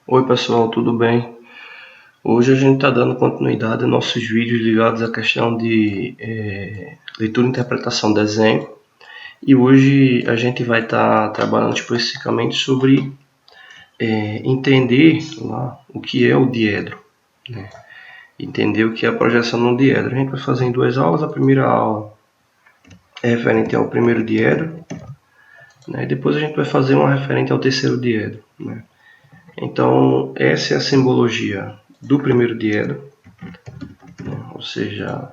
Oi pessoal, tudo bem? Hoje a gente está dando continuidade aos nossos vídeos ligados à questão de leitura, interpretação, desenho. E hoje a gente vai estar trabalhando especificamente sobre entender lá o que é o diedro, né? Entender o que é a projeção no diedro. A gente vai fazer em duas aulas. A primeira aula é referente ao primeiro diedro, né? E depois a gente vai fazer uma referente ao terceiro diedro, né? Então, essa é a simbologia do primeiro diedro, ou seja,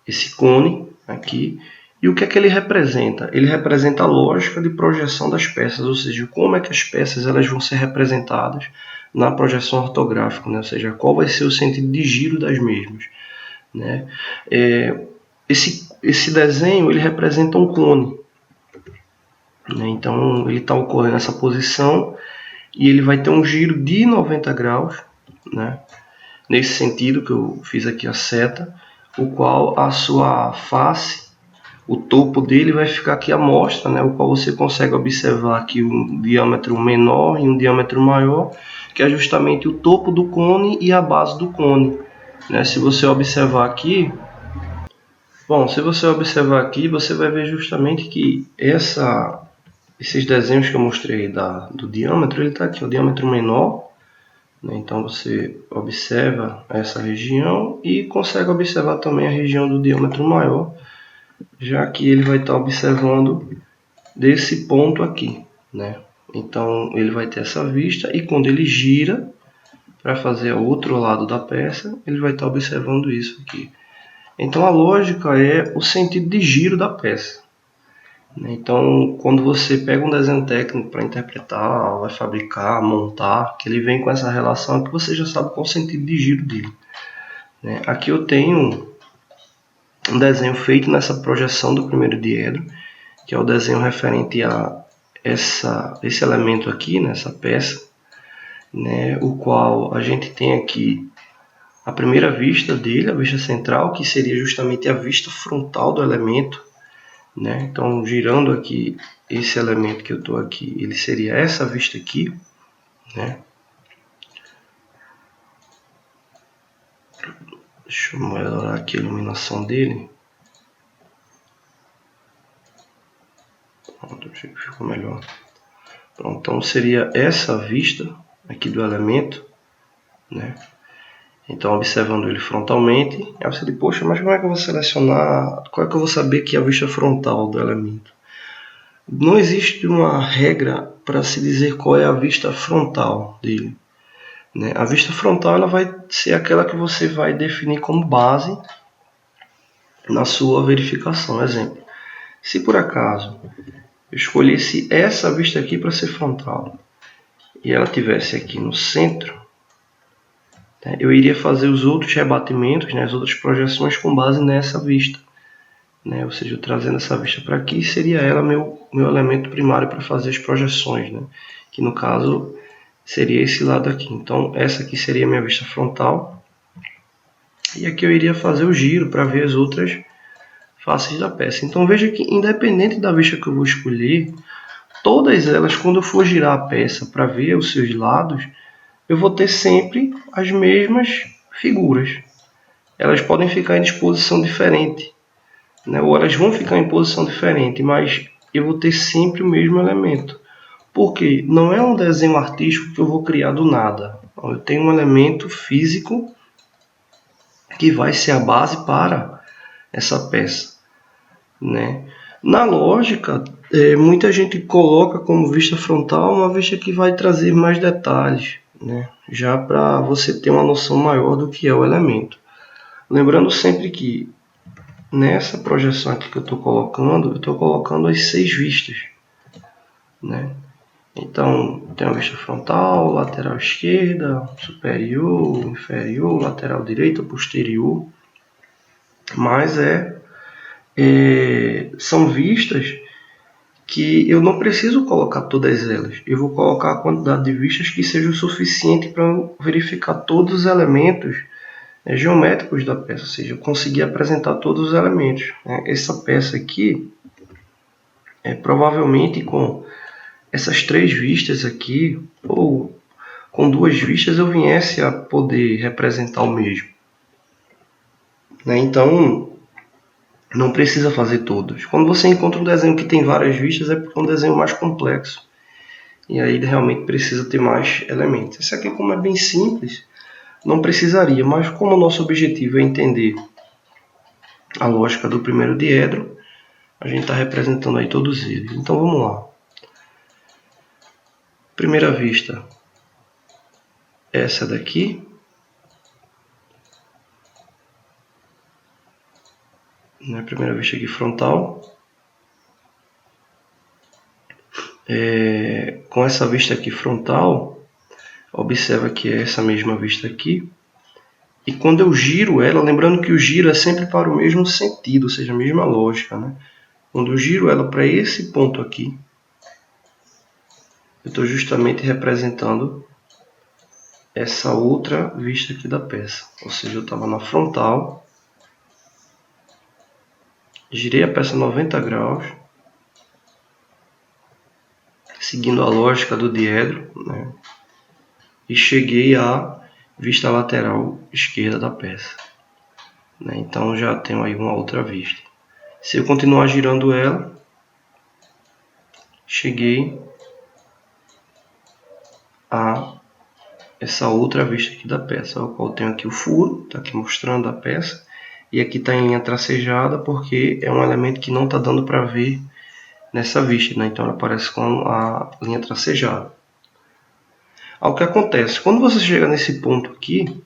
esse cone aqui. E o que é que ele representa? Ele representa a lógica de projeção das peças, ou seja, como é que as peças elas vão ser representadas na projeção ortográfica, né? Ou seja, qual vai ser o sentido de giro das mesmas, né? Esse desenho ele representa um cone, né? Então ele está ocorrendo nessa posição e ele vai ter um giro de 90 graus, né? Nesse sentido que eu fiz aqui a seta, o qual a sua face, o topo dele vai ficar aqui à mostra, né? O qual você consegue observar aqui um diâmetro menor e um diâmetro maior, que é justamente o topo do cone e a base do cone, né? Se você observar aqui, você vai ver justamente que esses desenhos que eu mostrei do diâmetro, ele está aqui, o diâmetro menor. Então você observa essa região e consegue observar também a região do diâmetro maior, já que ele vai estar observando desse ponto aqui, né? Então ele vai ter essa vista e quando ele gira para fazer o outro lado da peça, ele vai estar observando isso aqui. Então a lógica é o sentido de giro da peça. Então, quando você pega um desenho técnico para interpretar, vai fabricar, montar, que ele vem com essa relação, que você já sabe qual é o sentido de giro dele. Aqui eu tenho um desenho feito nessa projeção do primeiro diedro, que é o desenho referente a esse elemento aqui, nessa peça, né, o qual a gente tem aqui a primeira vista dele, a vista central, que seria justamente a vista frontal do elemento. Né? Então, girando aqui esse elemento que eu estou aqui, ele seria essa vista aqui, né? Deixa eu melhorar aqui a iluminação dele. Pronto, achei que ficou melhor. Pronto, então seria essa vista aqui do elemento, né? Então, observando ele frontalmente, aí você diz, poxa, mas como é que eu vou selecionar, como é que eu vou saber que é a vista frontal do elemento? Não existe uma regra para se dizer qual é a vista frontal dele. Né? A vista frontal ela vai ser aquela que você vai definir como base na sua verificação. Exemplo, se por acaso eu escolhesse essa vista aqui para ser frontal e ela tivesse aqui no centro, né, eu iria fazer os outros rebatimentos, né, as outras projeções com base nessa vista. Né? Ou seja, eu trazendo essa vista para aqui, seria ela meu elemento primário para fazer as projeções, né? Que no caso seria esse lado aqui. Então essa aqui seria a minha vista frontal. E aqui eu iria fazer o giro para ver as outras faces da peça. Então veja que independente da vista que eu vou escolher, todas elas, quando eu for girar a peça para ver os seus lados, eu vou ter sempre as mesmas figuras. Elas podem ficar em disposição diferente, né? Ou elas vão ficar em posição diferente, mas eu vou ter sempre o mesmo elemento. Porque não é um desenho artístico que eu vou criar do nada. Eu tenho um elemento físico que vai ser a base para essa peça, né? Na lógica, muita gente coloca como vista frontal uma vista que vai trazer mais detalhes, né? Já para você ter uma noção maior do que é o elemento. Lembrando sempre que nessa projeção aqui que eu estou colocando as 6 vistas, né? Então, tem a vista frontal, lateral esquerda, superior, inferior, lateral direita, posterior. Mas são vistas que eu não preciso colocar todas elas. Eu vou colocar a quantidade de vistas que seja o suficiente para verificar todos os elementos geométricos da peça, ou seja, eu conseguir apresentar todos os elementos. Essa peça aqui, provavelmente com essas 3 vistas aqui, ou com duas vistas eu viesse a poder representar o mesmo. Né? Então, não precisa fazer todos. Quando você encontra um desenho que tem várias vistas, é porque é um desenho mais complexo. E aí ele realmente precisa ter mais elementos. Esse aqui, como é bem simples, não precisaria. Mas como o nosso objetivo é entender a lógica do primeiro diedro, a gente está representando aí todos eles. Então vamos lá. Primeira vista, essa daqui. Primeira vista aqui frontal. Com essa vista aqui frontal, observa que é essa mesma vista aqui. E quando eu giro ela, lembrando que o giro é sempre para o mesmo sentido, ou seja, a mesma lógica, né? Quando eu giro ela para esse ponto aqui, eu estou justamente representando essa outra vista aqui da peça. Ou seja, eu estava na frontal, girei a peça 90 graus, seguindo a lógica do diedro, né? E cheguei à vista lateral esquerda da peça. Né? Então já tenho aí uma outra vista. Se eu continuar girando ela, cheguei a essa outra vista aqui da peça, o qual tenho aqui o furo, está aqui mostrando a peça, e aqui está em linha tracejada porque é um elemento que não está dando para ver nessa vista, né? Então ela aparece com a linha tracejada. O que acontece? Quando você chega nesse ponto aqui,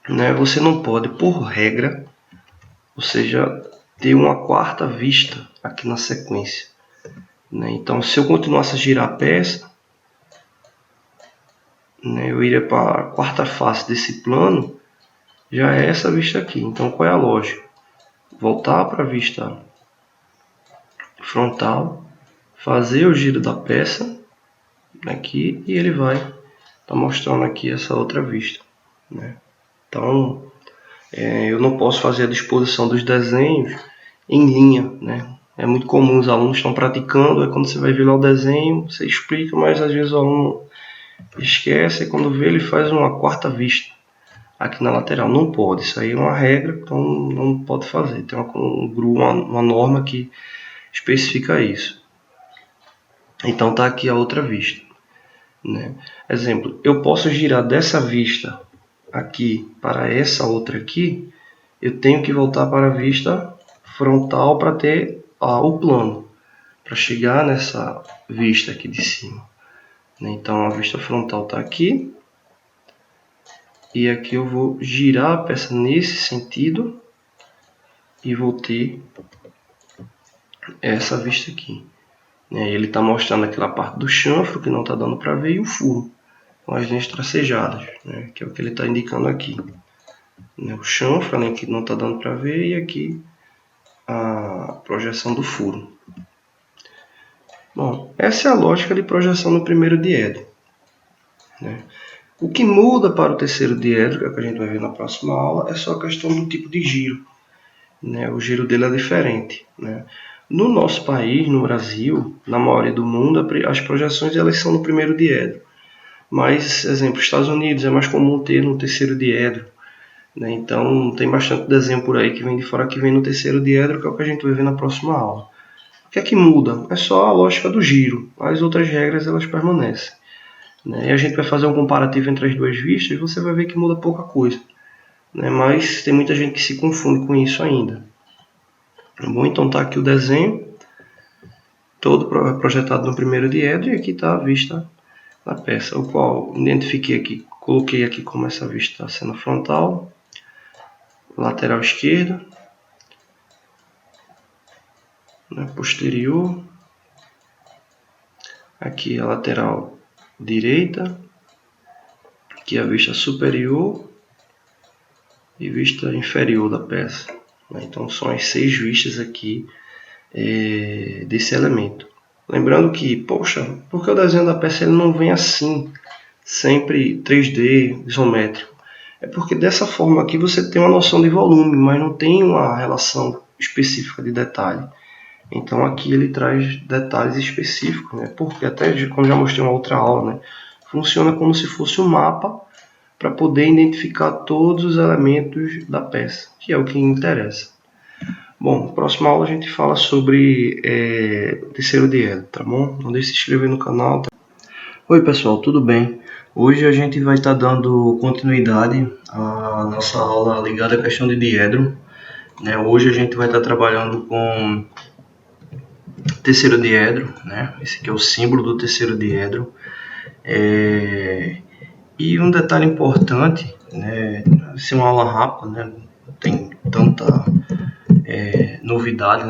né, você não pode, por regra, ou seja, ter uma quarta vista aqui na sequência. Né? Então, se eu continuasse a girar a peça, né, eu iria para a quarta face desse plano, já é essa vista aqui. Então, qual é a lógica? Voltar para a vista frontal, fazer o giro da peça aqui, e ele vai estar mostrando aqui essa outra vista. Né? Então, eu não posso fazer a disposição dos desenhos em linha, né? É muito comum os alunos estão praticando, aí quando você vai ver lá o desenho, você explica, mas às vezes o aluno esquece, e quando vê ele faz uma quarta vista aqui na lateral. Não pode, isso aí é uma regra, então não pode fazer. Tem uma norma que especifica isso. Então tá aqui a outra vista. Né? Exemplo, eu posso girar dessa vista aqui para essa outra aqui, eu tenho que voltar para a vista frontal para ter o plano, para chegar nessa vista aqui de cima. Então a vista frontal está aqui, e aqui eu vou girar a peça nesse sentido e vou ter essa vista aqui. Ele está mostrando aquela parte do chanfro que não está dando para ver, e o furo com as linhas tracejadas, né, que é o que ele está indicando aqui. O chanfro, né, que não está dando para ver, e aqui a projeção do furo. Bom, essa é a lógica de projeção no primeiro diedro. Né? O que muda para o terceiro diedro, que é o que a gente vai ver na próxima aula, é só a questão do tipo de giro. Né? O giro dele é diferente. Né? No nosso país, no Brasil, na maioria do mundo, as projeções elas são no primeiro diedro. Mas, exemplo, Estados Unidos é mais comum ter no terceiro diedro. Né? Então, tem bastante desenho por aí que vem de fora que vem no terceiro diedro, que é o que a gente vai ver na próxima aula. O que é que muda? É só a lógica do giro. As outras regras elas permanecem. Né? E a gente vai fazer um comparativo entre as duas vistas e você vai ver que muda pouca coisa. Né? Mas tem muita gente que se confunde com isso ainda. Bom, então está aqui o desenho, todo projetado no primeiro diedro, e aqui está a vista da peça, o qual identifiquei aqui, coloquei aqui como essa vista está sendo frontal, lateral esquerda, né, posterior, aqui a lateral direita, aqui a vista superior e vista inferior da peça. Então são as 6 vistas aqui desse elemento. Lembrando que, poxa, porque o desenho da peça ele não vem assim, sempre 3D, isométrico? É porque dessa forma aqui você tem uma noção de volume, mas não tem uma relação específica de detalhe. Então aqui ele traz detalhes específicos, né? Porque até como já mostrei em uma outra aula, né? funciona como se fosse um mapa para poder identificar todos os elementos da peça, que é o que interessa. Bom, próxima aula a gente fala sobre terceiro diedro, tá bom? Não deixe de se inscrever no canal. Oi pessoal, tudo bem? Hoje a gente vai estar dando continuidade à nossa aula ligada à questão de diedro. Hoje a gente vai estar trabalhando com terceiro diedro, né? Esse aqui é o símbolo do terceiro diedro. E um detalhe importante, né? Essa é uma aula rápida, né? Não tem tanta novidade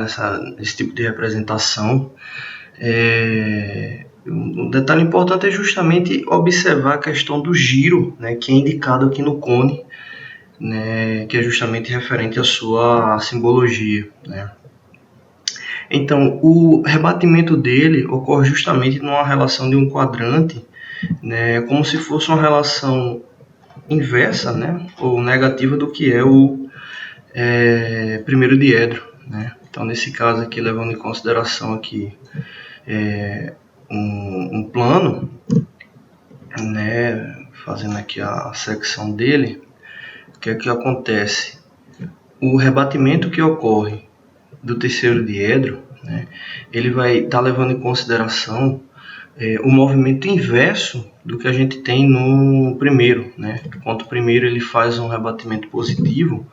nesse tipo de representação. Um detalhe importante é justamente observar a questão do giro, né? Que é indicado aqui no cone, né? Que é justamente referente à sua simbologia, né? Então, o rebatimento dele ocorre justamente numa relação de um quadrante, né, como se fosse uma relação inversa, né, ou negativa do que é o primeiro diedro, né? Então, nesse caso aqui, levando em consideração aqui um plano, né, fazendo aqui a secção dele, o que é que acontece? O rebatimento que ocorre do terceiro diedro, né, ele vai estar levando em consideração o movimento inverso do que a gente tem no primeiro, né? Enquanto o primeiro ele faz um rebatimento positivo,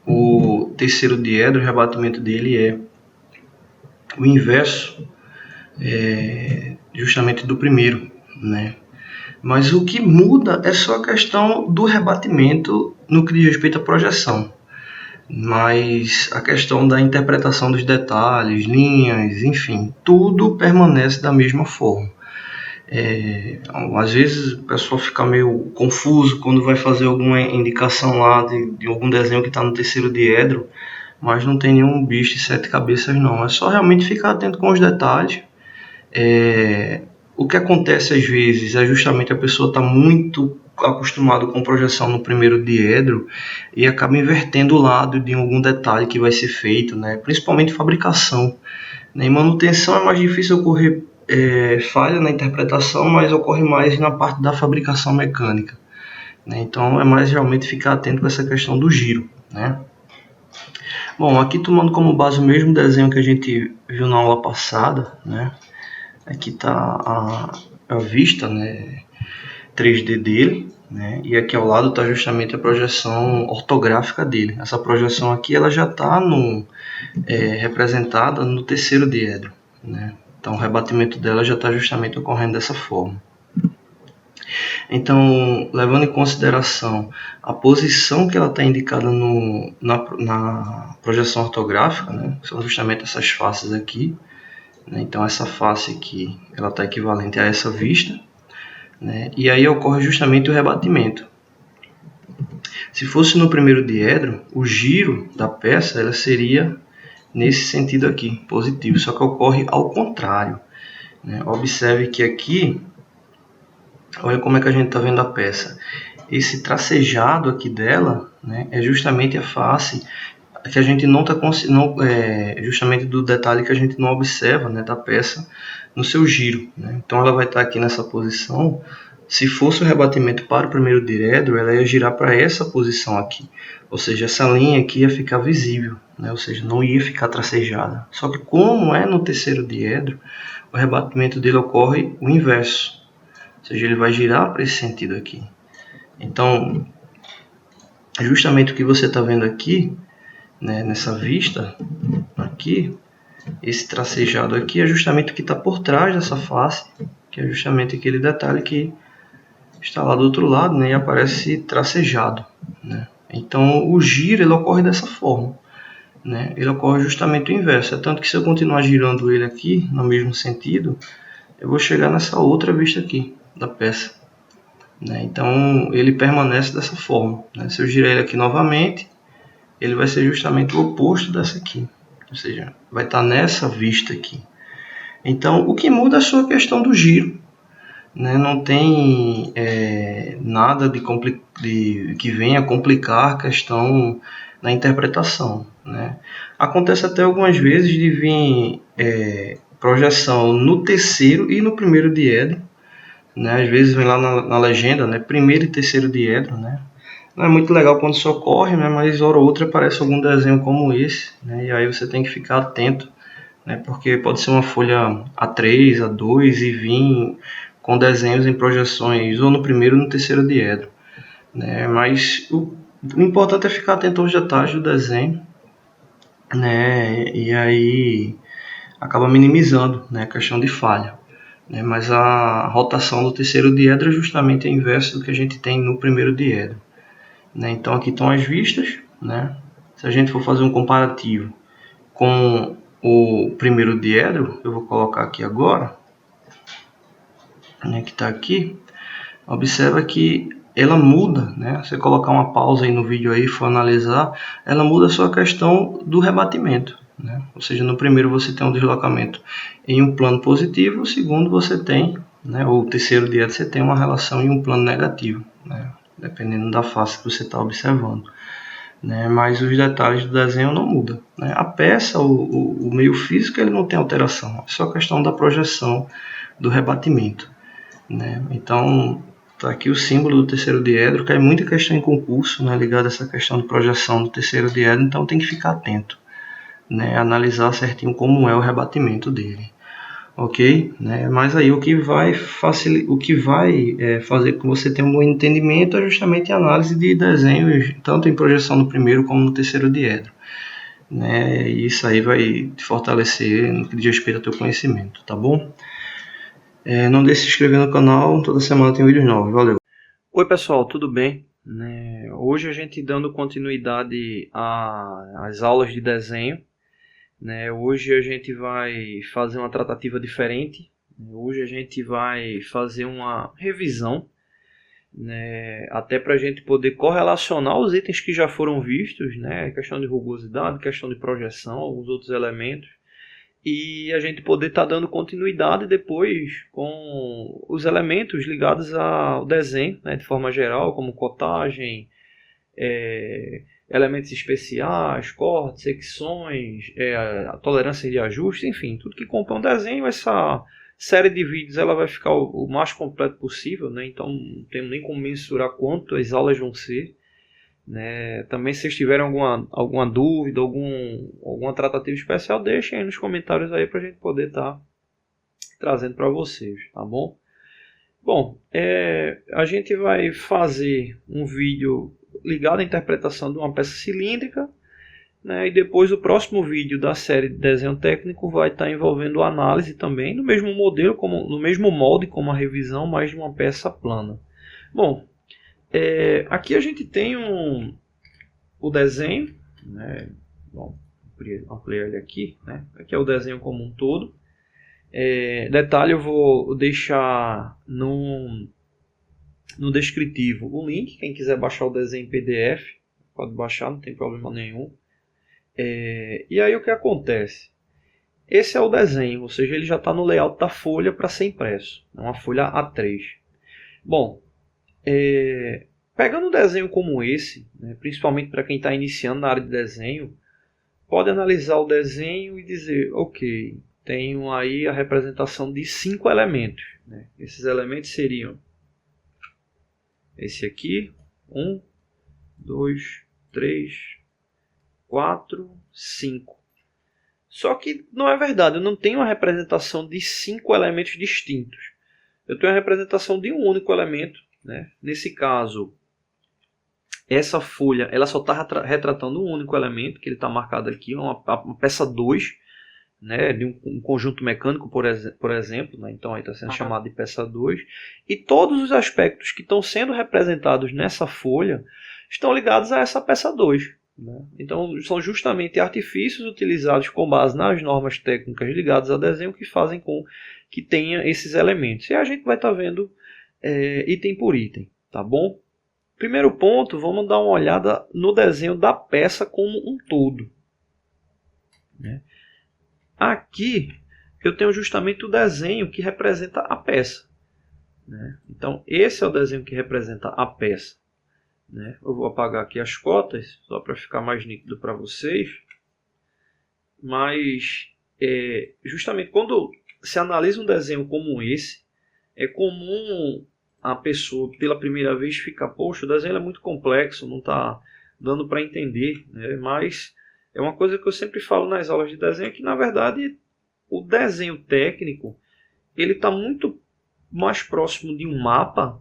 o terceiro diedro, o rebatimento dele é o inverso justamente do primeiro, né? Mas o que muda é só a questão do rebatimento no que diz respeito à projeção. Mas a questão da interpretação dos detalhes, linhas, enfim, tudo permanece da mesma forma. Às vezes o pessoal fica meio confuso quando vai fazer alguma indicação lá de algum desenho que está no terceiro diedro, mas não tem nenhum bicho de 7 cabeças não, é só realmente ficar atento com os detalhes. O que acontece às vezes é justamente a pessoa está muito acostumado com projeção no primeiro diedro e acaba invertendo o lado de algum detalhe que vai ser feito, né? Principalmente fabricação. Em manutenção é mais difícil ocorrer falha na interpretação, mas ocorre mais na parte da fabricação mecânica, né? Então é mais realmente ficar atento com essa questão do giro, né? Bom, aqui tomando como base o mesmo desenho que a gente viu na aula passada, né? Aqui está a vista, né, 3D dele, né? E aqui ao lado está justamente a projeção ortográfica dele. Essa projeção aqui ela já está representada no terceiro diedro, né? Então o rebatimento dela já está justamente ocorrendo dessa forma. Então, levando em consideração a posição que ela está indicada na projeção ortográfica, né? São justamente essas faces aqui, né? Então essa face aqui ela está equivalente a essa vista, né? E aí ocorre justamente o rebatimento. Se fosse no primeiro diedro, o giro da peça ela seria nesse sentido aqui, positivo, só que ocorre ao contrário, né? Observe que aqui, olha como é que a gente está vendo a peça. Esse tracejado aqui dela, né, é justamente a face que a gente não está justamente do detalhe que a gente não observa, né, da peça no seu giro, né? Então ela vai estar aqui nessa posição. Se fosse o rebatimento para o primeiro diedro, ela ia girar para essa posição aqui, ou seja, essa linha aqui ia ficar visível, né? Ou seja, não ia ficar tracejada. Só que como é no terceiro diedro, o rebatimento dele ocorre o inverso, ou seja, ele vai girar para esse sentido aqui. Então, justamente o que você está vendo aqui, né, nessa vista aqui, esse tracejado aqui é justamente o que está por trás dessa face, que é justamente aquele detalhe que está lá do outro lado, né, e aparece tracejado, né? Então o giro ele ocorre dessa forma, né? Ele ocorre justamente o inverso, é tanto que se eu continuar girando ele aqui no mesmo sentido, eu vou chegar nessa outra vista aqui da peça, né? Então ele permanece dessa forma, né? Se eu girar ele aqui novamente, ele vai ser justamente o oposto dessa aqui, ou seja, vai estar nessa vista aqui. Então o que muda é só a questão do giro, né? Não tem nada que venha complicar a questão na interpretação, né? Acontece até algumas vezes de vir projeção no terceiro e no primeiro diedro, né? Às vezes vem lá na legenda, né? Primeiro e terceiro diedro, né? Não é muito legal quando isso ocorre, né? Mas hora ou outra aparece algum desenho como esse, né? E aí você tem que ficar atento, né? Porque pode ser uma folha A3, A2 e vir com desenhos em projeções ou no primeiro ou no terceiro diedro, né? Mas o importante é ficar atento aos detalhes do desenho, né? E aí acaba minimizando, né, a questão de falha, né? Mas a rotação do terceiro diedro é justamente a inversa do que a gente tem no primeiro diedro, né? Então aqui estão as vistas, né? Se a gente for fazer um comparativo com o primeiro diedro, eu vou colocar aqui agora, né, que está aqui. Observa que ela muda, né? Você colocar uma pausa aí no vídeo aí, for analisar, ela muda só a questão do rebatimento, né? Ou seja, no primeiro você tem um deslocamento em um plano positivo, no segundo você tem, né, o terceiro diedro você tem uma relação em um plano negativo, né? Dependendo da face que você está observando, né? Mas os detalhes do desenho não mudam, né? A peça, o meio físico, ele não tem alteração, é só questão da projeção do rebatimento, né? Então, tá aqui o símbolo do terceiro diedro, cai muita questão em concurso, né, ligada a essa questão de projeção do terceiro diedro, então tem que ficar atento, né, analisar certinho como é o rebatimento dele, ok? Né? Mas aí o que vai fazer com que você tenha um bom entendimento é justamente a análise de desenhos, tanto em projeção no primeiro como no terceiro diedro, né? E isso aí vai te fortalecer no que diz respeito ao teu conhecimento, tá bom? Não deixe de se inscrever no canal, toda semana tem vídeos novos, valeu! Oi pessoal, tudo bem? Hoje a gente dando continuidade às aulas de desenho, né? Hoje a gente vai fazer uma tratativa diferente. Hoje a gente vai fazer uma revisão, né? Até para a gente poder correlacionar os itens que já foram vistos, né? Questão de rugosidade, questão de projeção, alguns outros elementos. E a gente poder estar dando continuidade depois com os elementos ligados ao desenho, né? De forma geral, como cotagem, elementos especiais, cortes, secções, a tolerância de ajuste, enfim, tudo que compõe um desenho. Essa série de vídeos ela vai ficar o mais completo possível, né? Então não temos nem como mensurar quanto as aulas vão ser, né? Também se vocês tiverem alguma dúvida, alguma tratativa especial, deixem aí nos comentários aí para a gente poder estar trazendo para vocês, tá bom? Bom, a gente vai fazer um vídeo ligado à interpretação de uma peça cilíndrica, né? E depois o próximo vídeo da série de desenho técnico vai estar envolvendo análise também, no mesmo modelo, no mesmo molde como a revisão, mas de uma peça plana. Bom, aqui a gente tem o desenho, né? Bom, ampliar ele aqui, né? Aqui é o desenho como um todo. Detalhe, eu vou deixar no descritivo o link. Quem quiser baixar o desenho em PDF pode baixar, não tem problema nenhum. E aí o que acontece? Esse é o desenho, ou seja, ele já está no layout da folha para ser impresso, é uma folha A3. Bom, pegando um desenho como esse, né, principalmente para quem está iniciando na área de desenho, pode analisar o desenho e dizer, ok, tenho aí a representação de 5 elementos, né? Esses elementos seriam esse aqui, 1, 2, 3, 4, 5. Só que não é verdade, eu não tenho a representação de 5 elementos distintos. Eu tenho a representação de um único elemento, né? Nesse caso, essa folha ela só está retratando um único elemento, que ele está marcado aqui, uma peça 2, né, de um conjunto mecânico, por exemplo, né? Então aí está sendo chamado de peça 2, e todos os aspectos que estão sendo representados nessa folha estão ligados a essa peça 2, né? Então são justamente artifícios utilizados com base nas normas técnicas ligadas a desenho que fazem com que tenha esses elementos, e a gente vai estar vendo item por item, tá bom? Primeiro ponto, vamos dar uma olhada no desenho da peça como um todo, né? Aqui eu tenho justamente o desenho que representa a peça, né? Então esse é o desenho que representa a peça, né? Eu vou apagar aqui as cotas só para ficar mais nítido para vocês. Mas justamente quando se analisa um desenho como esse, é comum a pessoa, pela primeira vez, ficar, poxa, o desenho é muito complexo, não está dando para entender, né? Mas é uma coisa que eu sempre falo nas aulas de desenho, que na verdade o desenho técnico ele está muito mais próximo de um mapa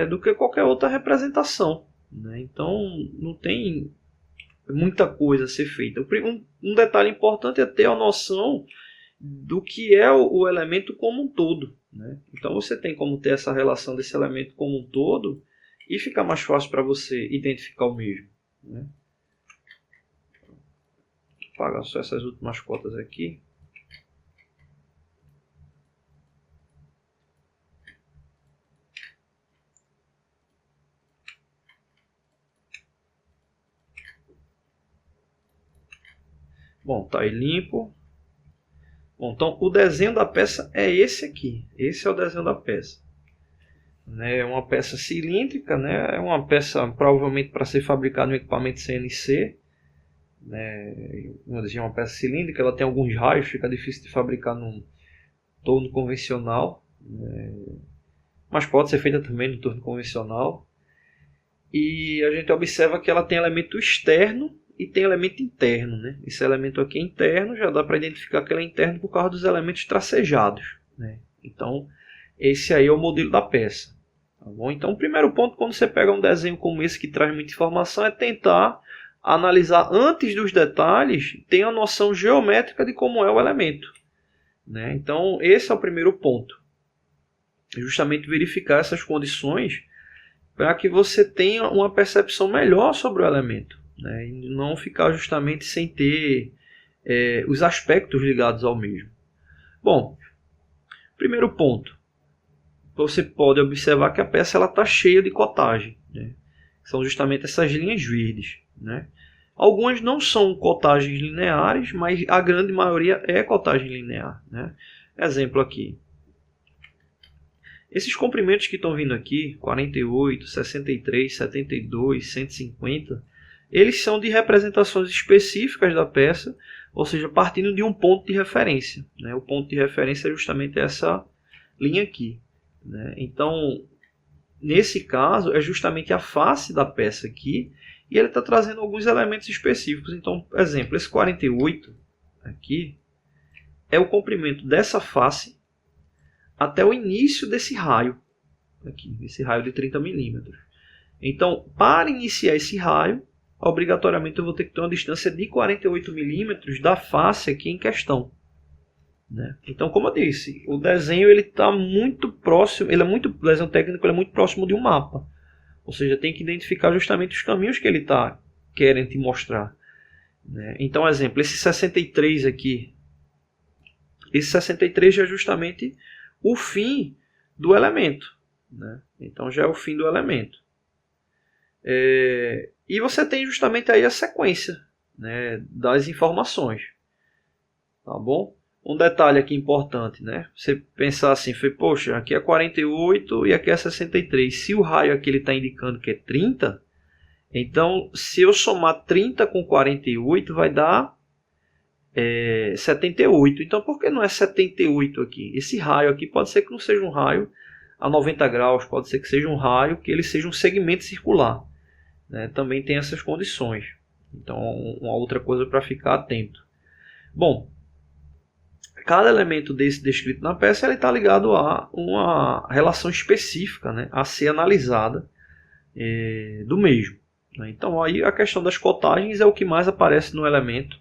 do que qualquer outra representação, né? Então não tem muita coisa a ser feita. Um detalhe importante é ter a noção do que é o elemento como um todo, né? Então você tem como ter essa relação desse elemento como um todo e fica mais fácil para você identificar o mesmo, né? Vou apagar só essas últimas cotas aqui. Bom, tá aí limpo. Bom, então o desenho da peça é esse aqui. Esse é o desenho da peça. É uma peça cilíndrica, né? É uma peça provavelmente para ser fabricada no equipamento CNC. Né? Uma peça cilíndrica, ela tem alguns raios, fica difícil de fabricar num torno convencional. Né? Mas pode ser feita também no torno convencional. E a gente observa que ela tem elemento externo e tem elemento interno, né? Esse elemento aqui é interno, já dá para identificar que ele é interno por causa dos elementos tracejados, né? Então, esse aí é o modelo da peça. Tá bom? Então, o primeiro ponto, quando você pega um desenho como esse que traz muita informação, é tentar analisar antes dos detalhes, ter a noção geométrica de como é o elemento, né? Então, esse é o primeiro ponto. Justamente verificar essas condições para que você tenha uma percepção melhor sobre o elemento, né? E não ficar justamente sem ter os aspectos ligados ao mesmo. Bom, primeiro ponto, você pode observar que a peça está cheia de cotagem, né? São justamente essas linhas verdes, né? Algumas não são cotagens lineares, mas a grande maioria é cotagem linear, né? Exemplo aqui. Esses comprimentos que estão vindo aqui, 48, 63, 72, 150, eles são de representações específicas da peça, ou seja, partindo de um ponto de referência, né? O ponto de referência é justamente essa linha aqui, né? Então, nesse caso, é justamente a face da peça aqui, e ele está trazendo alguns elementos específicos. Então, exemplo, esse 48 aqui é o comprimento dessa face até o início desse raio, aqui, esse raio de 30 milímetros. Então, para iniciar esse raio, obrigatoriamente eu vou ter que ter uma distância de 48 milímetros da face aqui em questão, né? Então, como eu disse, o desenho ele está muito próximo, o desenho técnico ele é muito próximo de um mapa. Ou seja, tem que identificar justamente os caminhos que ele está querendo te mostrar, né? Então, exemplo, esse 63 aqui, esse 63 já é justamente o fim do elemento, né? Então já é o fim do elemento. E você tem justamente aí a sequência, né, das informações, tá bom? Um detalhe aqui importante, né? Você pensar assim, poxa, aqui é 48 e aqui é 63. Se o raio aqui está indicando que é 30, então se eu somar 30 com 48 vai dar 78. Então por que não é 78 aqui? Esse raio aqui pode ser que não seja um raio a 90 graus, pode ser que seja um raio que ele seja um segmento circular, né? Também tem essas condições. Então uma outra coisa para ficar atento. Bom, cada elemento desse descrito na peça está ligado a uma relação específica, né, a ser analisada do mesmo, né? Então aí a questão das cotagens é o que mais aparece no elemento,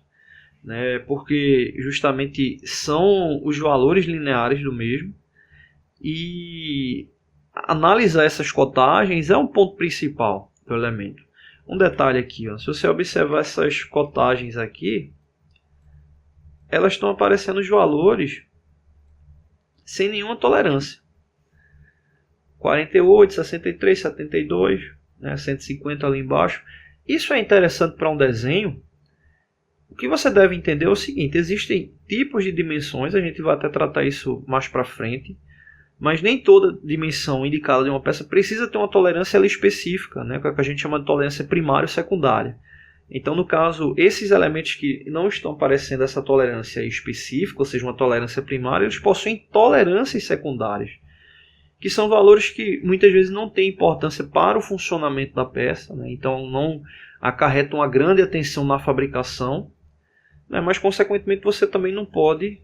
né, porque justamente são os valores lineares do mesmo, e analisar essas cotagens é um ponto principal do elemento. Um detalhe aqui, ó, se você observar essas cotagens aqui, elas estão aparecendo os valores sem nenhuma tolerância. 48, 63, 72, né, 150 ali embaixo. Isso é interessante para um desenho. O que você deve entender é o seguinte: existem tipos de dimensões, a gente vai até tratar isso mais para frente, mas nem toda dimensão indicada de uma peça precisa ter uma tolerância específica, né, que a gente chama de tolerância primária ou secundária. Então, no caso, esses elementos que não estão aparecendo essa tolerância específica, ou seja, uma tolerância primária, eles possuem tolerâncias secundárias. que são valores que muitas vezes não têm importância para o funcionamento da peça, né? Então não acarretam uma grande atenção na fabricação, né? Mas consequentemente você também não pode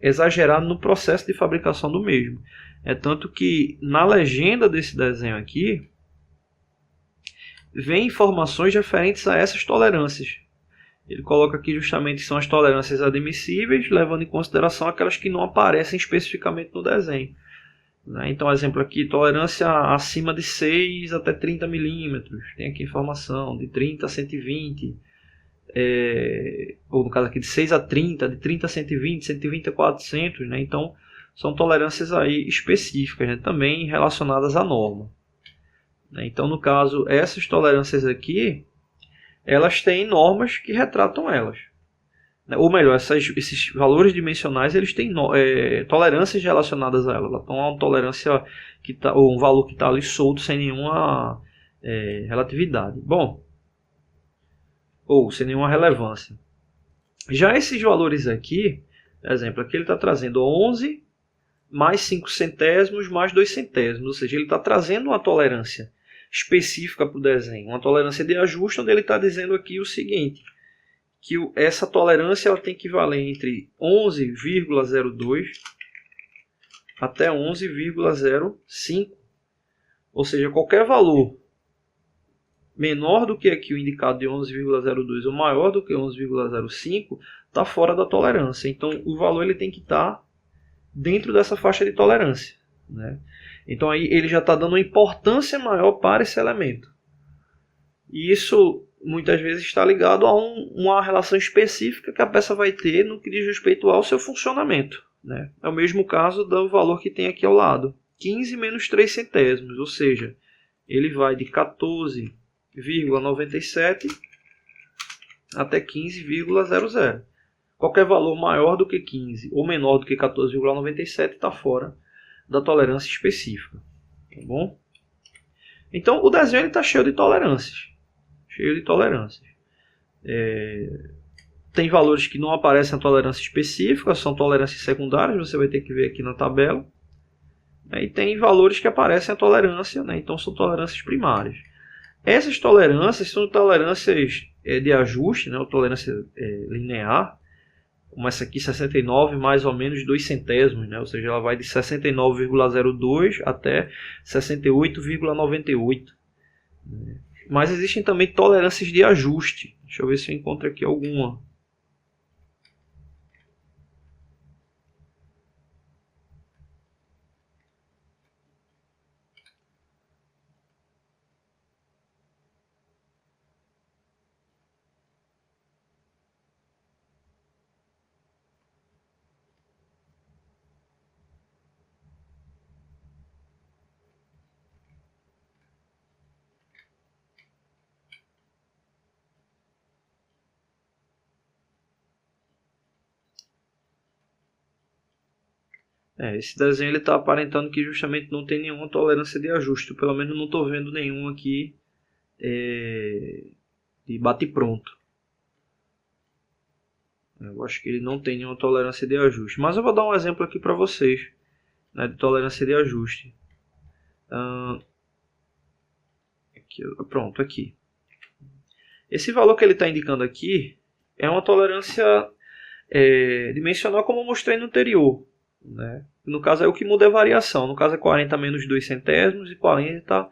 exagerar no processo de fabricação do mesmo. É tanto que na legenda desse desenho aqui vem informações referentes a essas tolerâncias. Ele coloca aqui justamente que são as tolerâncias admissíveis, levando em consideração aquelas que não aparecem especificamente no desenho. Então, exemplo aqui, tolerância acima de 6 até 30 milímetros. Tem aqui informação de 30 a 120. Ou no caso aqui de 6 a 30, de 30 a 120, 120 a 400. Né? Então, são tolerâncias aí específicas, né? Também relacionadas à norma. Então, no caso, essas tolerâncias aqui, elas têm normas que retratam elas. Ou melhor, esses valores dimensionais, eles têm tolerâncias relacionadas a elas. Então, há uma tolerância ou um valor que está ali solto sem nenhuma relatividade. Bom, ou sem nenhuma relevância. Já esses valores aqui, por exemplo, aqui ele está trazendo 11 mais 5 centésimos mais 2 centésimos. Ou seja, ele está trazendo uma tolerância específica para o desenho. Uma tolerância de ajuste, onde ele está dizendo aqui o seguinte, que essa tolerância ela tem que valer entre 11,02 até 11,05. Ou seja, qualquer valor menor do que aqui o indicado de 11,02 ou maior do que 11,05 está fora da tolerância. Então, o valor ele tem que estar dentro dessa faixa de tolerância, né? Então, aí ele já está dando uma importância maior para esse elemento. E isso muitas vezes está ligado a uma relação específica que a peça vai ter no que diz respeito ao seu funcionamento, né? É o mesmo caso do valor que tem aqui ao lado, 15 menos 3 centésimos, ou seja, ele vai de 14,97 até 15,00. Qualquer valor maior do que 15 ou menor do que 14,97 está fora da tolerância específica. Tá bom? Então, o desenho está cheio de tolerâncias. Tem valores que não aparecem na tolerância específica, são tolerâncias secundárias, você vai ter que ver aqui na tabela. E tem valores que aparecem a tolerância, né? Então são tolerâncias primárias. Essas tolerâncias são tolerâncias de ajuste, né? Ou tolerância linear, como essa aqui, 69 mais ou menos 2 centésimos, né? Ou seja, ela vai de 69,02 até 68,98. Mas existem também tolerâncias de ajuste. Deixa eu ver se eu encontro aqui alguma. Esse desenho está aparentando que justamente não tem nenhuma tolerância de ajuste. Pelo menos não estou vendo nenhum aqui de bate-pronto. Eu acho que ele não tem nenhuma tolerância de ajuste. Mas eu vou dar um exemplo aqui para vocês, né, de tolerância de ajuste. Pronto, aqui. Esse valor que ele está indicando aqui é uma tolerância dimensional como eu mostrei no anterior, né? No caso, o que muda é a variação. No caso é 40 menos 2 centésimos e 40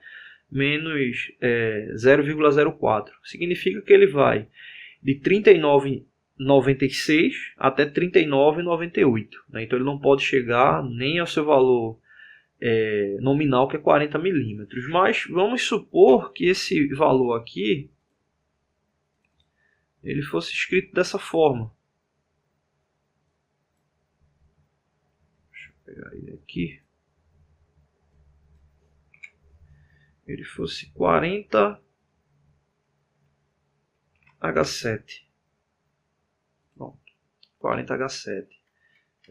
menos 0,04. Significa que ele vai de 39,96 até 39,98. Né? Então ele não pode chegar nem ao seu valor nominal, que é 40 milímetros. Mas vamos supor que esse valor aqui ele fosse escrito dessa forma. Pegar ele aqui, ele fosse 40H7. Pronto, 40H7.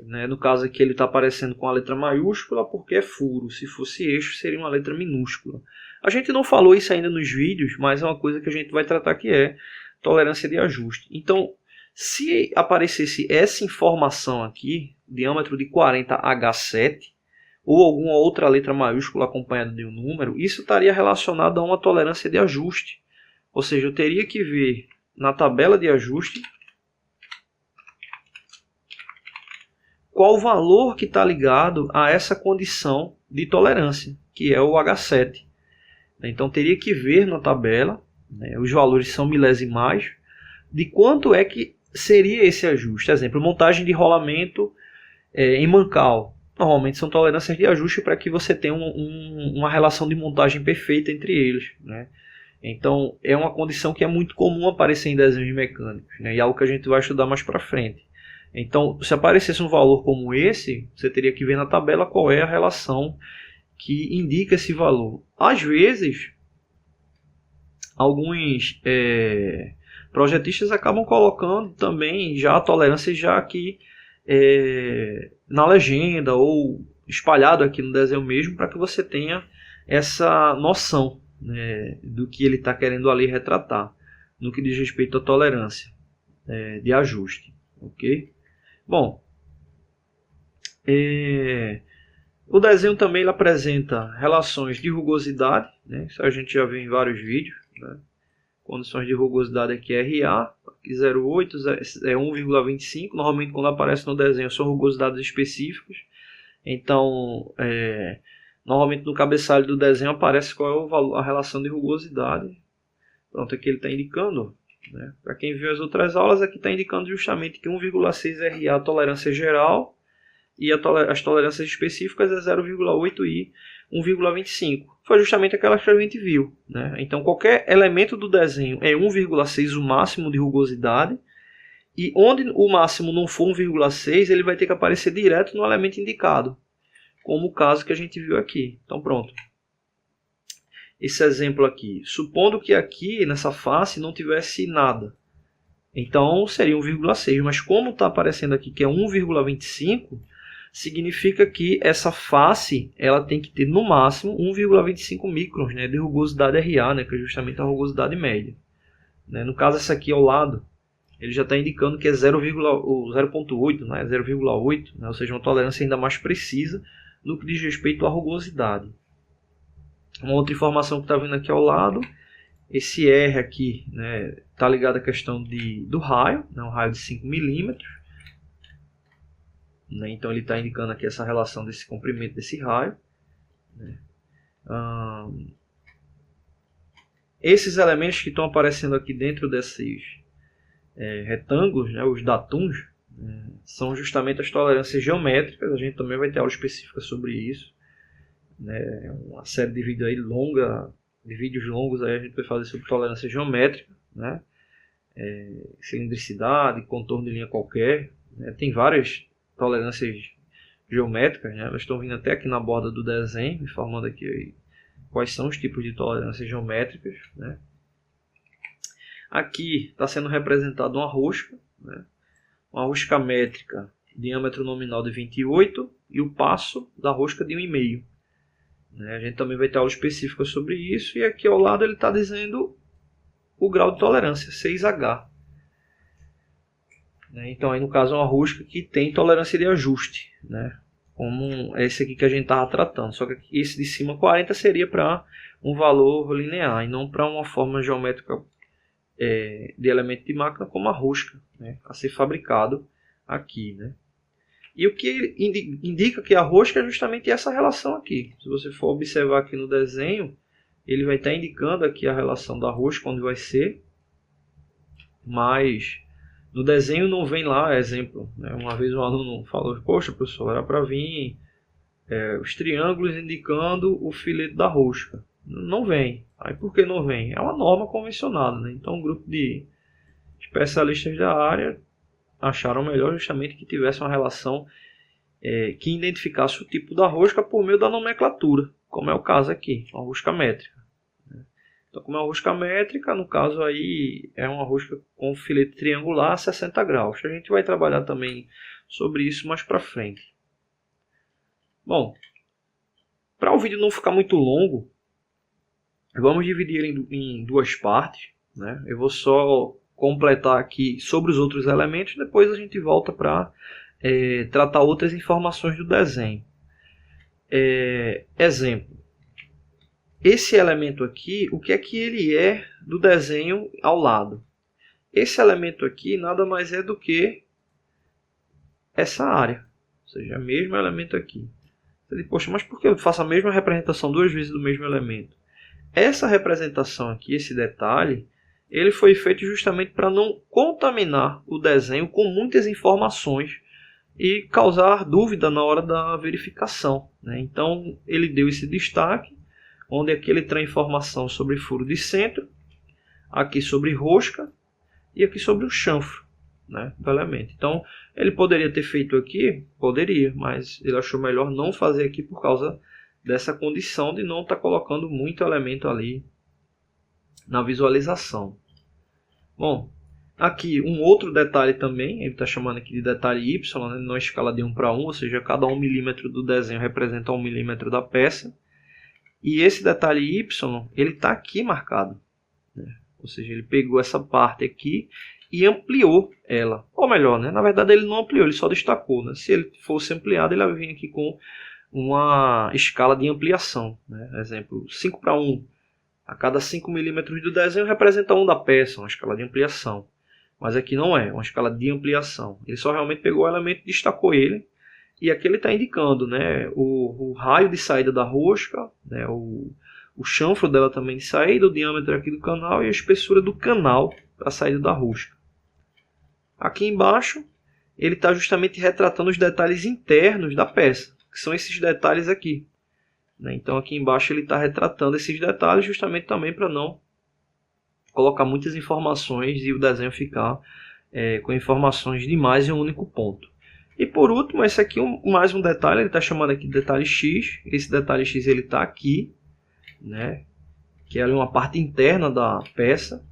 Né? No caso aqui ele está aparecendo com a letra maiúscula porque é furo. Se fosse eixo seria uma letra minúscula. A gente não falou isso ainda nos vídeos, mas é uma coisa que a gente vai tratar, que é tolerância de ajuste. Então, se aparecesse essa informação aqui, diâmetro de 40H7, ou alguma outra letra maiúscula acompanhada de um número, isso estaria relacionado a uma tolerância de ajuste. Ou seja, eu teria que ver na tabela de ajuste qual o valor que está ligado a essa condição de tolerância, que é o H7. Então teria que ver na tabela, né, os valores são milesimais, de quanto é que seria esse ajuste. Exemplo, montagem de rolamento em mancal. Normalmente são tolerâncias de ajuste para que você tenha uma relação de montagem perfeita entre eles, né? Então é uma condição que é muito comum aparecer em desenhos mecânicos, né? E algo que a gente vai estudar mais para frente. Então, se aparecesse um valor como esse, você teria que ver na tabela qual é a relação que indica esse valor. Às vezes, alguns projetistas acabam colocando também já a tolerância já aqui na legenda ou espalhado aqui no desenho mesmo, para que você tenha essa noção, né, do que ele está querendo ali retratar no que diz respeito à tolerância de ajuste, ok? Bom, o desenho também ele apresenta relações de rugosidade, né? Isso a gente já viu em vários vídeos, né? Condições de rugosidade aqui é RA, aqui 0,8 é 1,25. Normalmente quando aparece no desenho são rugosidades específicas. Então, normalmente no cabeçalho do desenho aparece qual é o valor, a relação de rugosidade. Pronto, aqui ele está indicando, né? Para quem viu as outras aulas, aqui está indicando justamente que 1,6 RA é a tolerância geral e as tolerâncias específicas é 0,8 e 1,25. Foi justamente aquela que a gente viu, né? Então qualquer elemento do desenho é 1,6 o máximo de rugosidade, e onde o máximo não for 1,6, ele vai ter que aparecer direto no elemento indicado, como o caso que a gente viu aqui. Então pronto. Esse exemplo aqui, supondo que aqui nessa face não tivesse nada, então seria 1,6, mas como está aparecendo aqui que é 1,25, significa que essa face ela tem que ter no máximo 1,25 microns, né, de rugosidade RA, né, que é justamente a rugosidade média, né. No caso essa aqui ao lado, ele já está indicando que é 0,8, né, 0,8, né, ou seja, uma tolerância ainda mais precisa no que diz respeito à rugosidade. Uma outra informação que está vindo aqui ao lado, esse R aqui, né, está ligado à questão do raio, né, um raio de 5 milímetros. Né, então ele está indicando aqui essa relação desse comprimento desse raio. Né. Esses elementos que estão aparecendo aqui dentro desses retângulos, né, os datuns, são justamente as tolerâncias geométricas. A gente também vai ter aula específica sobre isso. Né, uma série de vídeos aí de vídeos longos aí a gente vai fazer sobre tolerância geométrica, né, cilindricidade, contorno de linha qualquer, né, tem várias tolerâncias geométricas, né, elas estão vindo até aqui na borda do desenho, informando aqui aí quais são os tipos de tolerâncias geométricas, né. Aqui está sendo representada uma rosca, né, uma rosca métrica, diâmetro nominal de 28 e o passo da rosca de 1,5. A gente também vai ter aula específica sobre isso. E aqui ao lado ele está dizendo o grau de tolerância, 6H. Então aí no caso é uma rosca que tem tolerância de ajuste, né? Como esse aqui que a gente estava tratando. Só que esse de cima 40 seria para um valor linear e não para uma forma geométrica de elemento de máquina como a rosca, né, a ser fabricado aqui, né? E o que indica que a rosca é justamente essa relação aqui. Se você for observar aqui no desenho, ele vai estar indicando aqui a relação da rosca, onde vai ser. Mas no desenho não vem lá, exemplo, né? Uma vez um aluno falou, poxa professor, era para vir os triângulos indicando o filete da rosca. Não vem. Aí por que não vem? É uma norma convencionada, né? Então um grupo de especialistas da área acharam melhor justamente que tivesse uma relação que identificasse o tipo da rosca por meio da nomenclatura, como é o caso aqui, uma rosca métrica. Então, como é uma rosca métrica, no caso aí é uma rosca com filete triangular a 60 graus. A gente vai trabalhar também sobre isso mais para frente. Bom, para o vídeo não ficar muito longo, vamos dividir em duas partes, né? Eu vou só completar aqui sobre os outros elementos, depois a gente volta para tratar outras informações do desenho. Exemplo. Esse elemento aqui, o que é que ele é do desenho ao lado? Esse elemento aqui nada mais é do que essa área. Ou seja, o mesmo elemento aqui. Poxa, mas por que eu faço a mesma representação duas vezes do mesmo elemento? Essa representação aqui, esse detalhe, ele foi feito justamente para não contaminar o desenho com muitas informações e causar dúvida na hora da verificação, né? Então ele deu esse destaque, onde aqui ele traz informação sobre furo de centro, aqui sobre rosca e aqui sobre o chanfro, né, do elemento. Então ele poderia ter feito aqui, poderia, mas ele achou melhor não fazer aqui por causa dessa condição de não estar colocando muito elemento ali na visualização. Bom, aqui um outro detalhe também, ele está chamando aqui de detalhe Y, né, na escala de 1 para 1, ou seja, cada 1 milímetro do desenho representa 1 milímetro da peça. E esse detalhe Y, ele está aqui marcado, né? Ou seja, ele pegou essa parte aqui e ampliou ela. Ou melhor, né? Na verdade ele não ampliou, ele só destacou, né? Se ele fosse ampliado, ele ia vir aqui com uma escala de ampliação, né? Exemplo, 5 para 1. A cada 5 milímetros do desenho representa 1 da peça, uma escala de ampliação. Mas aqui não é uma escala de ampliação. Ele só realmente pegou o elemento e destacou ele. E aqui ele está indicando, né, o raio de saída da rosca, né, o chanfro dela também de saída, o diâmetro aqui do canal e a espessura do canal para a saída da rosca. Aqui embaixo ele está justamente retratando os detalhes internos da peça, que são esses detalhes aqui, né? Então aqui embaixo ele está retratando esses detalhes justamente também para não colocar muitas informações e o desenho ficar com informações demais em um único ponto. E por último, esse aqui mais um detalhe, ele está chamando aqui de detalhe X. Esse detalhe X ele está aqui, né, que é ali uma parte interna da peça.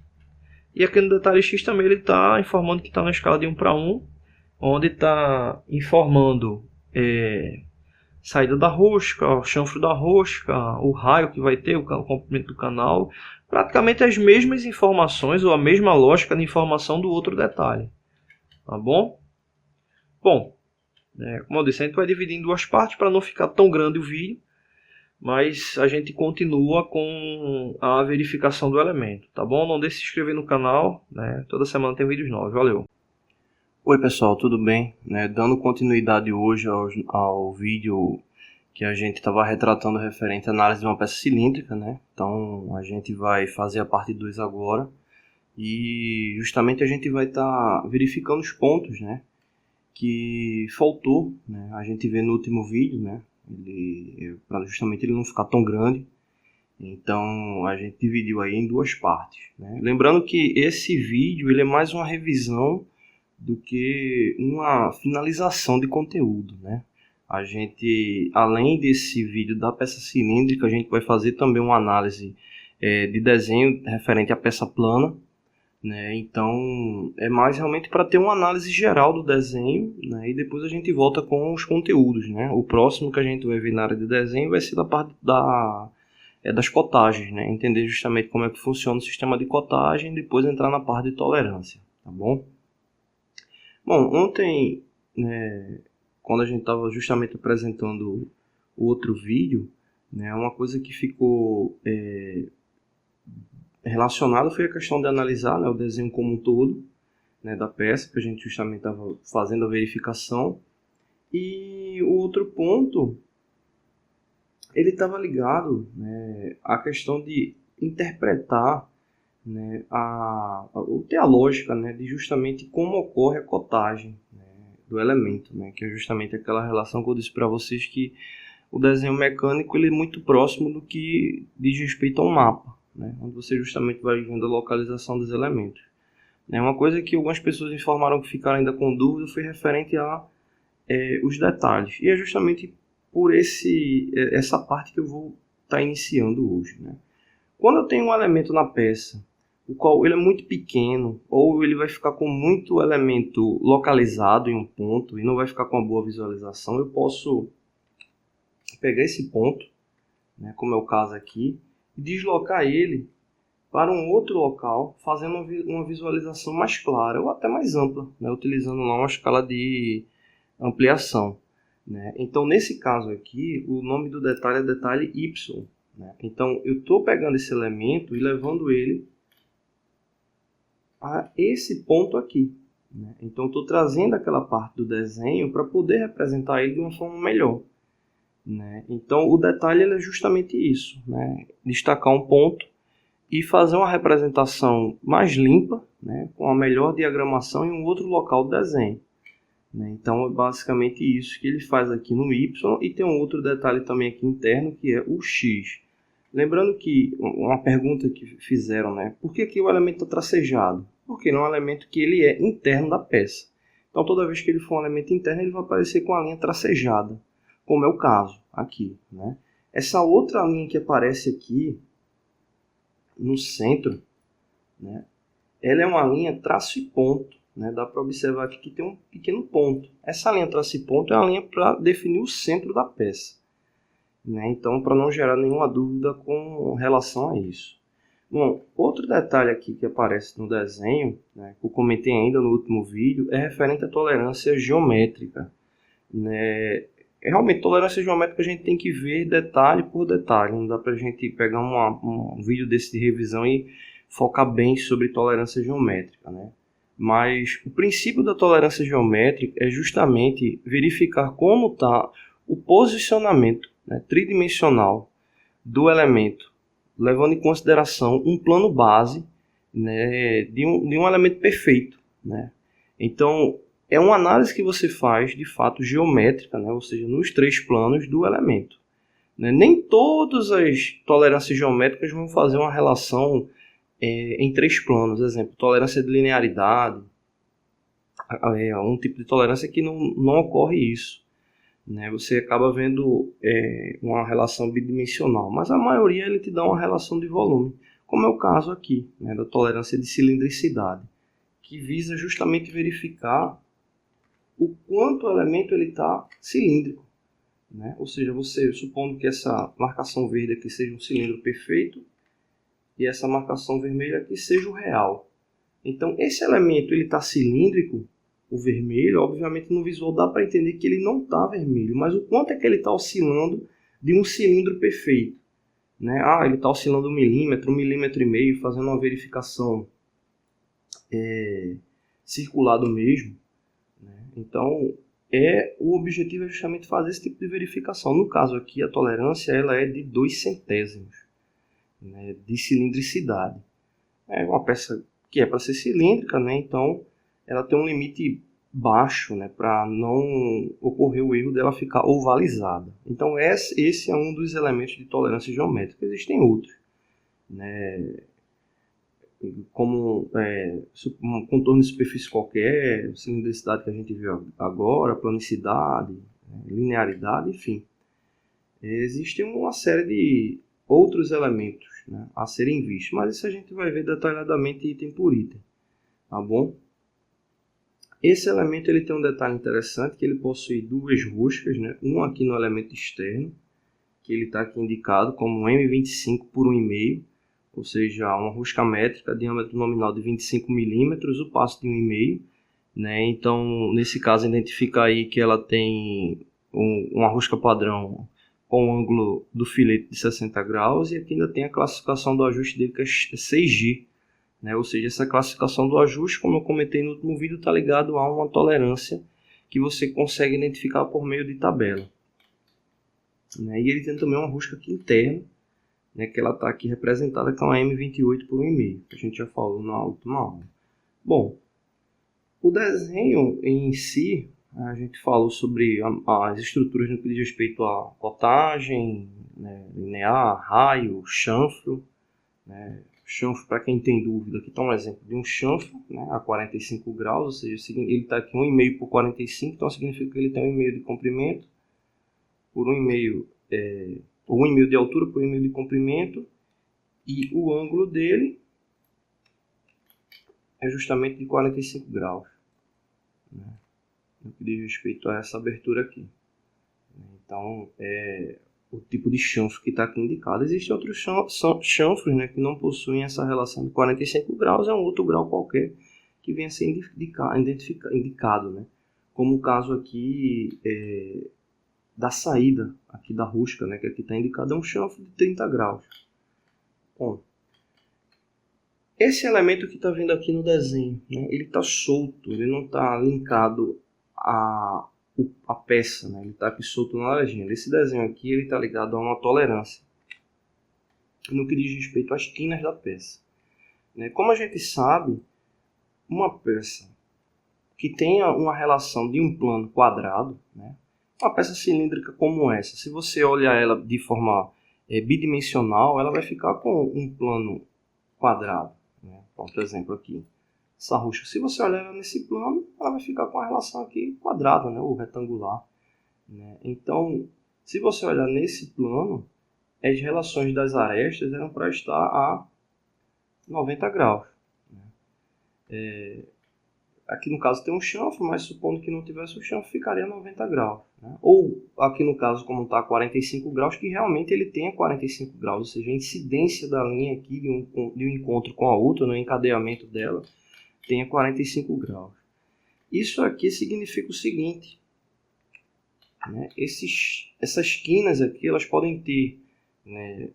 E aqui no detalhe X também ele está informando que está na escala de 1 para 1, onde está informando saída da rosca, o chanfro da rosca, o raio que vai ter, o comprimento do canal. Praticamente as mesmas informações ou a mesma lógica de informação do outro detalhe. Tá bom? Bom, como eu disse, a gente vai dividir em duas partes para não ficar tão grande o vídeo, mas a gente continua com a verificação do elemento, tá bom? Não deixe de se inscrever no canal, né? Toda semana tem vídeos novos, valeu! Oi pessoal, tudo bem? Dando continuidade hoje ao vídeo que a gente estava retratando referente à análise de uma peça cilíndrica, né? Então a gente vai fazer a parte 2 agora e justamente a gente vai estar verificando os pontos, né, que faltou, né, a gente vê no último vídeo, né, para justamente ele não ficar tão grande. Então a gente dividiu aí em duas partes, né? Lembrando que esse vídeo ele é mais uma revisão do que uma finalização de conteúdo, né? A gente, além desse vídeo da peça cilíndrica, a gente vai fazer também uma análise de desenho referente à peça plana, né? Então é mais realmente para ter uma análise geral do desenho, né? E depois a gente volta com os conteúdos, né? O próximo que a gente vai ver na área de desenho vai ser da parte das cotagens, né? Entender justamente como é que funciona o sistema de cotagem e depois entrar na parte de tolerância, tá bom? Bom, ontem, né, quando a gente estava justamente apresentando o outro vídeo, né, uma coisa que ficou relacionada foi a questão de analisar, né, o desenho como um todo, né, da peça, que a gente justamente estava fazendo a verificação. E o outro ponto, ele estava ligado, né, à questão de interpretar, né, ter a lógica, né, de justamente como ocorre a cotagem, né, do elemento, né, que é justamente aquela relação que eu disse para vocês que o desenho mecânico ele é muito próximo do que diz respeito ao mapa, né, onde você justamente vai vendo a localização dos elementos. Uma coisa que algumas pessoas informaram que ficaram ainda com dúvida foi referente a os detalhes, e é justamente por essa parte que eu vou estar iniciando hoje, né. Quando eu tenho um elemento na peça, o qual ele é muito pequeno, ou ele vai ficar com muito elemento localizado em um ponto e não vai ficar com uma boa visualização, eu posso pegar esse ponto, né, como é o caso aqui, e deslocar ele para um outro local, fazendo uma visualização mais clara ou até mais ampla, né, utilizando lá uma escala de ampliação. né? Então, nesse caso aqui, o nome do detalhe é detalhe Y, né? Então, eu estou pegando esse elemento e levando ele a esse ponto aqui, né? Então, estou trazendo aquela parte do desenho para poder representar ele de uma forma melhor, né? Então, o detalhe ele é justamente isso, né? Destacar um ponto e fazer uma representação mais limpa, né? Com a melhor diagramação em um outro local do desenho, né? Então, é basicamente isso que ele faz aqui no Y. E tem um outro detalhe também aqui interno, que é o X. Lembrando que uma pergunta que fizeram, né? Por que o elemento está tracejado? Porque não é um elemento que ele é interno da peça. Então, toda vez que ele for um elemento interno, ele vai aparecer com a linha tracejada, como é o caso aqui, né? Essa outra linha que aparece aqui no centro, né? Ela é uma linha traço e ponto, né? Dá para observar aqui que tem um pequeno ponto. Essa linha traço e ponto é a linha para definir o centro da peça, né? Então, para não gerar nenhuma dúvida com relação a isso. Bom, outro detalhe aqui que aparece no desenho, né, que eu comentei ainda no último vídeo, é referente à tolerância geométrica, né? Realmente, tolerância geométrica a gente tem que ver detalhe por detalhe. Não dá para a gente pegar um vídeo desse de revisão e focar bem sobre tolerância geométrica, né? Mas o princípio da tolerância geométrica é justamente verificar como está o posicionamento, né, tridimensional do elemento, levando em consideração um plano base, né, de um elemento perfeito, né? Então, é uma análise que você faz, de fato, geométrica, né? Ou seja, nos 3 planos do elemento, né? Nem todas as tolerâncias geométricas vão fazer uma relação em 3 planos. Exemplo, tolerância de linearidade, é um tipo de tolerância que não ocorre isso, né? Você acaba vendo uma relação bidimensional, mas a maioria ele te dá uma relação de volume, como é o caso aqui, né, da tolerância de cilindricidade, que visa justamente verificar o quanto o elemento está cilíndrico, né? Ou seja, você supondo que essa marcação verde aqui seja um cilindro perfeito e essa marcação vermelha aqui seja o real. Então, esse elemento está cilíndrico, o vermelho, obviamente no visual dá para entender que ele não está vermelho, mas o quanto é que ele está oscilando de um cilindro perfeito, né? Ele está oscilando 1 milímetro, 1,5 milímetros, fazendo uma verificação circular do mesmo, né? Então, o objetivo é justamente fazer esse tipo de verificação. No caso aqui, a tolerância ela é de 2 centésimos, né, de cilindricidade. É uma peça que é para ser cilíndrica, né? Então ela tem um limite baixo, né, para não ocorrer o erro dela ficar ovalizada. Então esse é um dos elementos de tolerância geométrica. Existem outros, né, como um contorno de superfície qualquer, cilindricidade que a gente viu agora, planicidade, linearidade, enfim. Existe uma série de outros elementos, né, a serem vistos, mas isso a gente vai ver detalhadamente item por item, tá bom? Esse elemento ele tem um detalhe interessante, que ele possui 2 roscas, né? Um aqui no elemento externo, que ele está aqui indicado como M25 por 1,5, ou seja, uma rosca métrica, diâmetro nominal de 25 milímetros, o passo de 1,5, né? Então, nesse caso, identifica aí que ela tem uma rosca padrão com o ângulo do filete de 60 graus, e aqui ainda tem a classificação do ajuste dele, que é 6G, né? Ou seja, essa classificação do ajuste, como eu comentei no último vídeo, está ligado a uma tolerância que você consegue identificar por meio de tabela, né? E ele tem também uma rosca aqui interna, né, que ela está aqui representada com a M28 por 1,5, que a gente já falou na última aula. Bom, o desenho em si, a gente falou sobre as estruturas no que diz respeito a cotagem, né, linear, raio, chanfro, né? Chanfro, para quem tem dúvida, aqui está um exemplo de um chanfro, né, a 45 graus, ou seja, ele está aqui 1,5 por 45, então significa que ele tem 1,5 de comprimento por 1,5, ou 1,5 de altura por 1,5 de comprimento, e o ângulo dele é justamente de 45 graus, né, no que diz respeito a essa abertura aqui. Então, o tipo de chanfro que está aqui indicado. Existem outros chanfros, né, que não possuem essa relação de 45 graus, é um outro grau qualquer que venha a ser indicado, né? Como o caso aqui da saída aqui da rosca, né, que aqui está indicado, é um chanfro de 30 graus. Bom, esse elemento que está vendo aqui no desenho, né, ele está solto, ele não está linkado a peça, né, ele está aqui solto na legenda. Esse desenho aqui está ligado a uma tolerância no que diz respeito às quinas da peça. Né. Como a gente sabe, uma peça que tenha uma relação de um plano quadrado, né, uma peça cilíndrica como essa, se você olhar ela de forma bidimensional, ela vai ficar com um plano quadrado. Né? Então, por exemplo, aqui, essa rosca, se você olhar ela nesse plano, ela vai ficar com a relação aqui quadrada, né? Ou retangular. Né? Então, se você olhar nesse plano, as relações das arestas eram para estar a 90 graus. Né? Aqui no caso tem um chanfro, mas supondo que não tivesse o chanfro, ficaria a 90 graus. Né? Ou aqui no caso, como está a 45 graus, que realmente ele tenha 45 graus, ou seja, a incidência da linha aqui de um encontro com a outra, no encadeamento dela, tenha 45 graus. Isso aqui significa o seguinte, né? Essas quinas aqui, elas podem ter, né,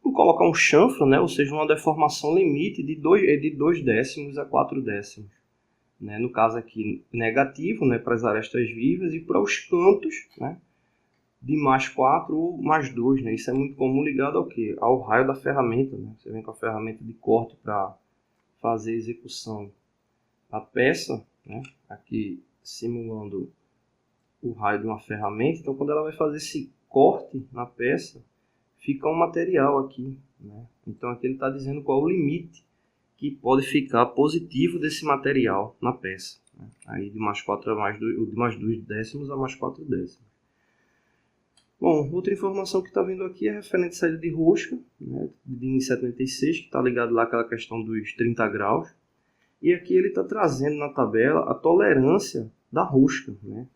vou colocar um chanfro, né? Ou seja, uma deformação limite de 2 décimos a 4 décimos. Né? No caso aqui, negativo, né? Para as arestas vivas, e para os cantos, né? De mais 4 ou mais 2. Né? Isso é muito comum ligado ao quê? Ao raio da ferramenta. Né? Você vem com a ferramenta de corte para fazer a execução da peça, né? Aqui simulando o raio de uma ferramenta. Então, quando ela vai fazer esse corte na peça, fica um material aqui, né? Então aqui ele está dizendo qual é o limite que pode ficar positivo desse material na peça, né? Aí de mais 4 a mais 2, de mais 2 décimos a mais 4 décimos. Bom, outra informação que está vindo aqui é referente à saída de rosca, né? De 76, que está ligado lá àquela questão dos 30 graus. E aqui ele está trazendo na tabela a tolerância da rosca, né?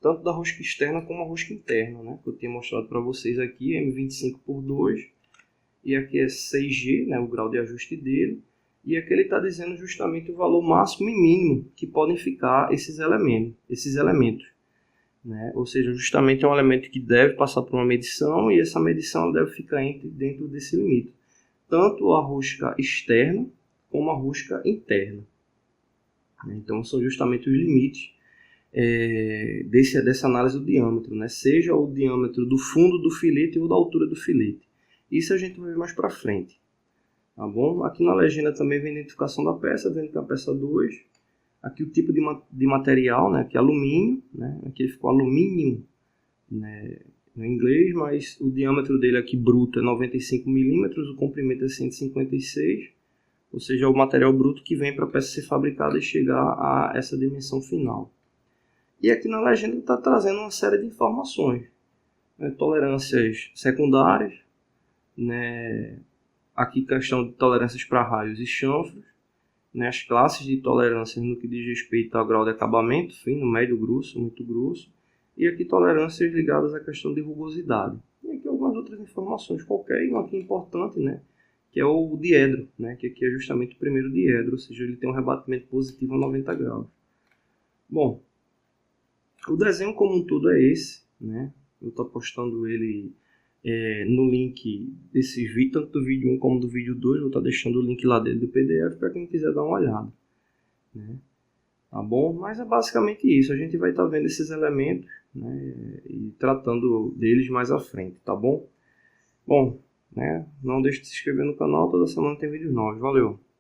Tanto da rosca externa como a rosca interna, né? Que eu tinha mostrado para vocês aqui, M25/2, e aqui é 6G, né? O grau de ajuste dele, e aqui ele está dizendo justamente o valor máximo e mínimo que podem ficar esses elementos, né? Ou seja, justamente é um elemento que deve passar por uma medição, e essa medição deve ficar dentro desse limite, tanto a rosca externa como a rosca interna. Então são justamente os limites dessa análise do diâmetro, né? Seja o diâmetro do fundo do filete ou da altura do filete. Isso a gente vai ver mais para frente, tá bom? Aqui na legenda também vem a identificação da peça, dentro da peça 2. Aqui o tipo de material, né? Aqui é alumínio, né? Aqui ele ficou alumínio, né? No inglês, mas o diâmetro dele aqui bruto é 95 milímetros, o comprimento é 156, ou seja, é o material bruto que vem para a peça ser fabricada e chegar a essa dimensão final. E aqui na legenda está trazendo uma série de informações, né? Tolerâncias secundárias, né? Aqui questão de tolerâncias para raios e chanfros, né? As classes de tolerâncias no que diz respeito ao grau de acabamento, fino, médio, grosso, muito grosso, e aqui tolerâncias ligadas à questão de rugosidade. E aqui algumas outras informações, qualquer uma aqui importante, né? Que é o diedro, né? Que aqui é justamente o primeiro diedro, ou seja, ele tem um rebatimento positivo a 90 graus. Bom, o desenho como um todo é esse, né? Eu estou postando ele no link desse vídeo, tanto do vídeo 1 como do vídeo 2, vou estar deixando o link lá dentro do PDF para quem quiser dar uma olhada, né? Tá bom? Mas é basicamente isso, a gente vai estar vendo esses elementos, né? E tratando deles mais à frente, tá bom? Bom, né? Não deixe de se inscrever no canal, toda semana tem vídeos novos, valeu!